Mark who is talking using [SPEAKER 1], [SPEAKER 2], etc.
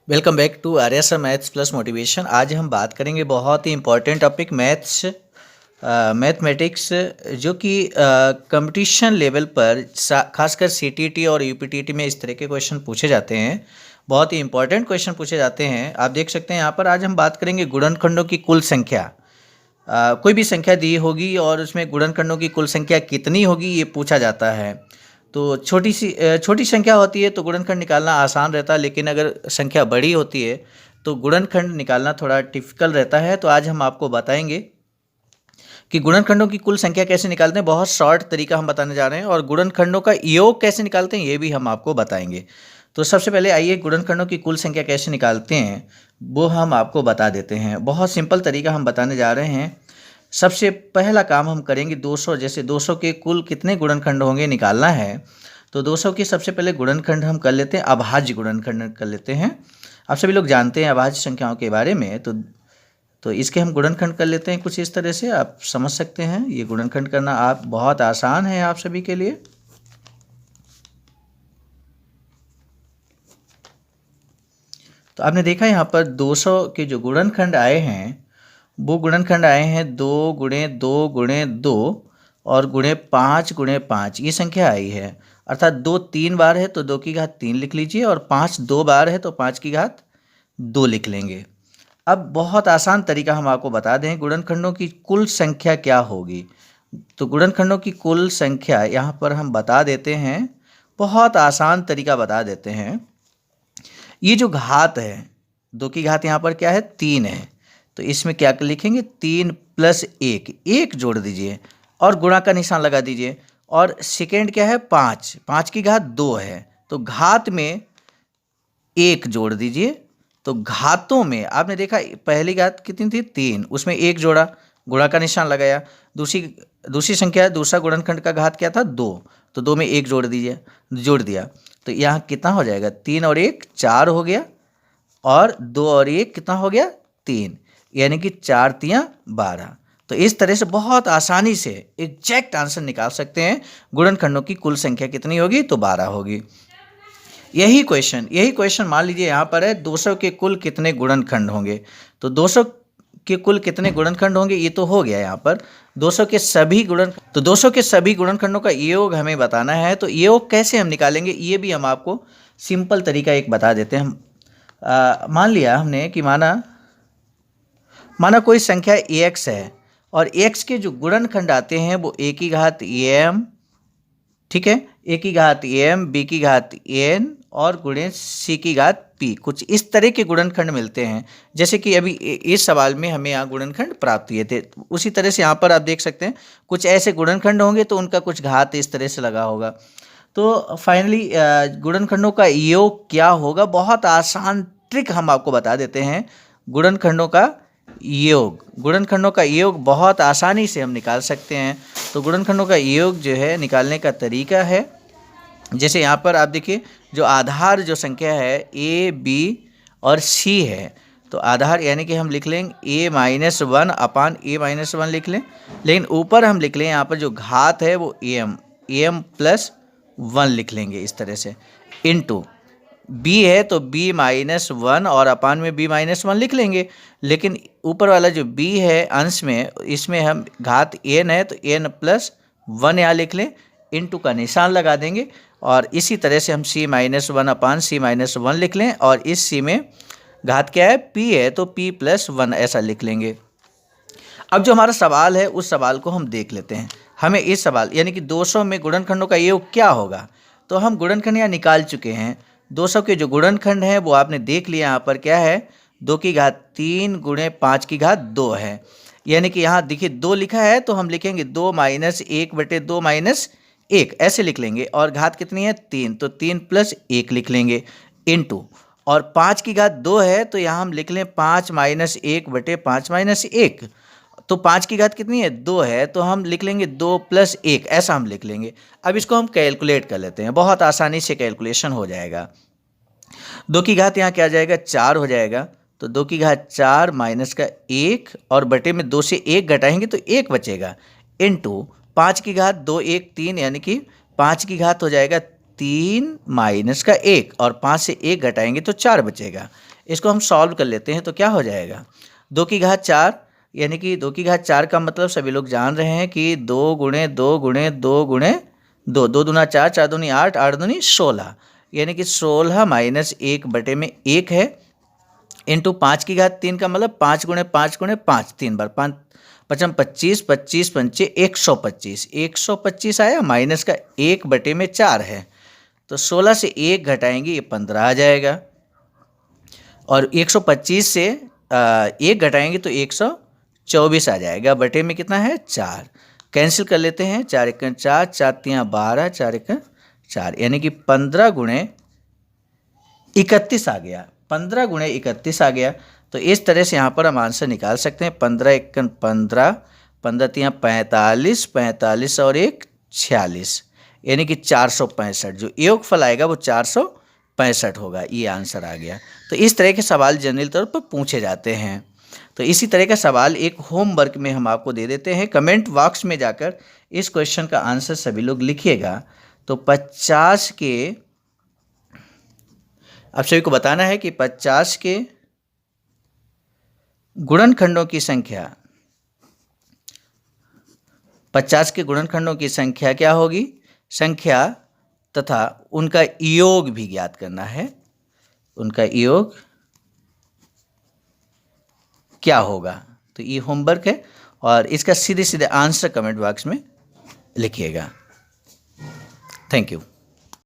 [SPEAKER 1] Welcome back to Arya sir maths plus motivation. आज हम बात करेंगे बहुत ही इंपॉर्टेंट टॉपिक मैथमेटिक्स, जो कि कंपटीशन लेवल पर खासकर सीटीईटी और यूपीटीटी में इस तरह के क्वेश्चन पूछे जाते हैं। बहुत ही इंपॉर्टेंट क्वेश्चन पूछे जाते हैं। आप देख सकते हैं यहाँ पर आज हम बात करेंगे गुणनखंडों की कुल संख्या। कोई भी संख्या दी होगी और उसमें गुणनखंडों की कुल संख्या कितनी होगी ये पूछा जाता है। तो छोटी संख्या होती है तो गुणनखंड निकालना आसान रहता है, लेकिन अगर संख्या बड़ी होती है तो गुणनखंड निकालना थोड़ा डिफिकल्ट रहता है। तो आज हम आपको बताएंगे कि गुणनखंडों की कुल संख्या कैसे निकालते हैं। बहुत शॉर्ट तरीका हम बताने जा रहे हैं, और गुणनखंडों का योग कैसे निकालते हैं ये भी हम आपको बताएंगे। तो सबसे पहले आइए गुणनखंडों की कुल संख्या कैसे निकालते हैं वो हम आपको बता देते हैं। बहुत सिंपल तरीका हम बताने जा रहे हैं। सबसे पहला काम हम करेंगे 200, जैसे 200 के कुल कितने गुणनखंड होंगे निकालना है। तो 200 के सबसे पहले गुणनखंड हम कर लेते हैं, अभाज्य गुणनखंड कर लेते हैं। आप सभी लोग जानते हैं अभाज्य संख्याओं के बारे में, तो इसके हम गुणनखंड कर लेते हैं कुछ इस तरह से। आप समझ सकते हैं ये गुणनखंड करना आप बहुत आसान है आप सभी के लिए। तो आपने देखा यहाँ पर 200 के जो गुणनखंड आए हैं वो गुणनखंड आए हैं 2 गुणे 2 गुणे 2 और गुणे 5 गुणे 5, ये संख्या आई है। अर्थात 2 3 बार है तो 2 की घात 3 लिख लीजिए, और 5 2 बार है तो 5 की घात 2 लिख लेंगे। अब बहुत आसान तरीका हम आपको बता दें, गुणनखंडों की कुल संख्या क्या होगी। तो गुणनखंडों की कुल संख्या यहाँ पर हम बता देते हैं, बहुत आसान तरीका बता देते हैं। ये जो घात है 2 की घात यहाँ पर क्या है 3 है, तो इसमें क्या लिखेंगे 3 + 1, 1 जोड़ दीजिए और गुणा का निशान लगा दीजिए। और सेकेंड क्या है 5, 5 की घात 2 है, तो घात में 1 जोड़ दीजिए। तो घातों में आपने देखा पहली घात कितनी थी 3, उसमें 1 जोड़ा, गुणा का निशान लगाया। दूसरी संख्या दूसरा गुणनखंड का घात क्या था 2, तो 2 में 1 जोड़ दिया। तो यहाँ कितना हो जाएगा 3 और 1 4 हो गया, और 2 और 1 कितना हो गया 3, यानी कि 4 तियाँ 12। तो इस तरह से बहुत आसानी से एग्जैक्ट आंसर निकाल सकते हैं गुणनखंडों की कुल संख्या कितनी होगी, तो 12 होगी। यही क्वेश्चन मान लीजिए यहाँ पर है 200 के कुल कितने गुणनखंड होंगे। तो 200 के कुल कितने गुणनखंड होंगे ये तो हो गया यहाँ पर। 200 के सभी गुणनखंडों का योग हमें बताना है। तो योग कैसे हम निकालेंगे ये भी हम आपको सिंपल तरीका एक बता देते हैं। मान लिया हमने कि माना कोई संख्या x है, और x के जो गुणनखंड आते हैं वो a की घात m, ठीक है, a की घात m, b की घात n और गुणे c की घात p, कुछ इस तरह के गुणनखंड मिलते हैं। जैसे कि अभी इस सवाल में हमें यहाँ गुणनखंड प्राप्त हुए थे, उसी तरह से यहाँ पर आप देख सकते हैं कुछ ऐसे गुणनखंड होंगे तो उनका कुछ घात इस तरह से लगा होगा। तो फाइनली गुणनखंडों का योग क्या होगा, बहुत आसान ट्रिक हम आपको बता देते हैं। गुणनखंडों का योग बहुत आसानी से हम निकाल सकते हैं। तो गुणनखंडों का योग जो है निकालने का तरीका है, जैसे यहाँ पर आप देखिए जो आधार जो संख्या है a, b और c है, तो आधार यानी कि हम लिख लेंगे a-1 अपान a-1 लिख लें, लेकिन ऊपर हम लिख लें यहाँ पर जो घात है वो am + 1 लिख लेंगे इस तरह से। इनटू b है तो b-1 और अपान में b-1 लिख लेंगे, लेकिन ऊपर वाला जो b है अंश में, इसमें हम घात n है तो n + 1 यहाँ लिख लें, इनटू का निशान लगा देंगे। और इसी तरह से हम c-1 अपान c-1 लिख लें, और इस c में घात क्या है p है तो p + 1 ऐसा लिख लेंगे। अब जो हमारा सवाल है उस सवाल को हम देख लेते हैं। हमें इस सवाल यानी कि 200 में गुणनखंडों का योग क्या होगा, तो हम गुणनखंड यहाँ निकाल चुके हैं। 200 के जो गुणनखंड हैं वो आपने देख लिया, यहाँ पर क्या है 2 की घात 3 गुणे 5 की घात 2 है, यानी कि यहाँ देखिए 2 लिखा है तो हम लिखेंगे 2 - 1/2 - 1 ऐसे लिख लेंगे, और घात कितनी है 3, तो 3 + 1 लिख लेंगे, इनटू और 5 की घात 2 है तो यहाँ हम लिख लें 5 - 1/5 - 1, तो 5 की घात कितनी है 2 है, तो हम लिख लेंगे 2 + 1 ऐसा हम लिख लेंगे। अब इसको हम कैलकुलेट कर लेते हैं, बहुत आसानी से कैलकुलेशन हो जाएगा। 2 की घात यहाँ क्या आ जाएगा 4 हो जाएगा, तो 2 की घात 4 माइनस का 1 और बटे में 2 से 1 घटाएंगे तो 1 बचेगा, इनटू 5 की घात 2 1 3, यानी कि 5 की घात हो जाएगा 3 माइनस का 1 और 5 से 1 घटाएंगे तो 4 बचेगा, इसको हम सॉल्व कर लेते हैं तो क्या हो जाएगा, 2 की घात 4, यानी कि 2 की घात 4 का मतलब सभी लोग जान रहे हैं कि 2 गुणे 2 गुणे 2 गुणे 2, 2 दूना 4, 4 दूनी 8, 8 दूनी 16, यानी कि 16 माइनस 1 बटे में 1 है, इंटू 5 की घात 3 का मतलब 5 गुणे 5 गुणे 5, 3 बार 5 पचम 25, 25 पंचे 125, 125 आया, माइनस का 1 बटे में 4 है, तो 16 से 1 घटाएंगे ये 15 आ जाएगा, और 125 से 1 घटाएंगे तो 124 आ जाएगा, बटे में कितना है 4, कैंसिल कर लेते हैं, 4 एक 4, 4 3 12, 4 एक 4, यानी कि 15 गुणे 31 आ गया, 15 गुणे 31 आ गया। तो इस तरह से यहाँ पर हम आंसर निकाल सकते हैं, 15 एक 15, 15 3 45, 45 और 1 46, यानी कि 465, जो योगफल आएगा वो 465 होगा, ये आंसर आ गया। तो इस तरह के सवाल जनरल तौर पर पूछे जाते हैं। तो इसी तरह का सवाल एक होमवर्क में हम आपको दे देते हैं, कमेंट बॉक्स में जाकर इस क्वेश्चन का आंसर सभी लोग लिखिएगा। तो 50 के, आप सभी को बताना है कि 50 के गुणनखंडों की संख्या, 50 के गुणनखंडों की संख्या क्या होगी, संख्या तथा उनका योग भी ज्ञात करना है, उनका योग क्या होगा। तो ये होमवर्क है और इसका सीधे सीधे आंसर कमेंट बॉक्स में लिखिएगा। Thank you.